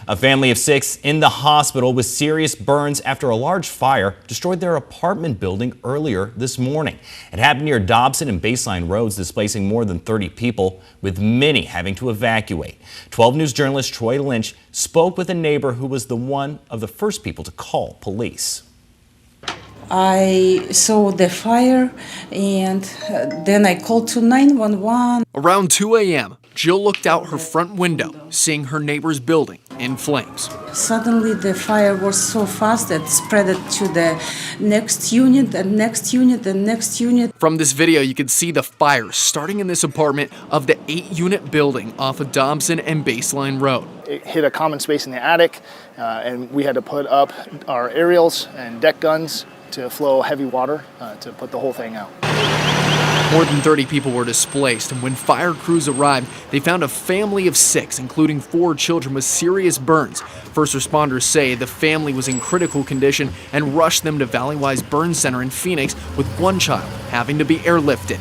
A family of 6 in the hospital with serious burns after a large fire destroyed their apartment building earlier this morning. It happened near Dobson and Baseline Roads, displacing more than 30 people, with many having to evacuate. 12 News journalist Troy Lynch spoke with a neighbor who was one of the first people to call police. I saw the fire and then I called to 911. Around 2 a.m., Jill looked out her front window, seeing her neighbor's building in flames. Suddenly the fire was so fast that it spread it to the next unit and next unit and next unit. From this video, you can see the fire starting in this apartment of the 8-unit building off of Dobson and Baseline Road. It hit a common space in the attic, and we had to put up our aerials and deck guns to flow heavy water to put the whole thing out. More than 30 people were displaced, and when fire crews arrived, they found a family of 6, including 4 children with serious burns. First responders say the family was in critical condition and rushed them to Valleywise Burn Center in Phoenix, with one child having to be airlifted.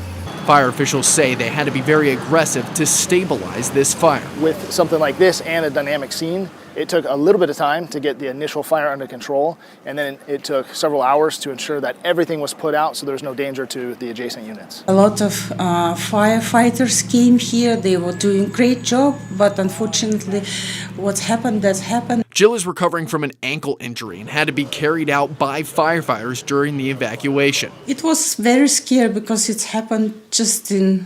Fire officials say they had to be very aggressive to stabilize this fire. With something like this and a dynamic scene, it took a little bit of time to get the initial fire under control, and then it took several hours to ensure that everything was put out so there was no danger to the adjacent units. A lot of firefighters came here. They were doing a great job, but unfortunately what happened, that happened. Jill is recovering from an ankle injury and had to be carried out by firefighters during the evacuation. It was very scary because it happened just in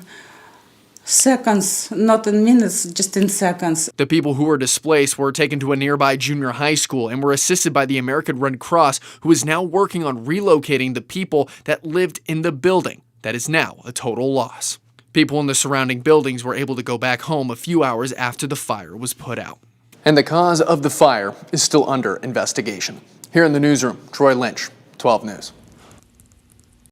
seconds, not in minutes, just in seconds. The people who were displaced were taken to a nearby junior high school and were assisted by the American Red Cross, who is now working on relocating the people that lived in the building that is now a total loss. People in the surrounding buildings were able to go back home a few hours after the fire was put out. And the cause of the fire is still under investigation. Here in the newsroom, Troy Lynch, 12 News.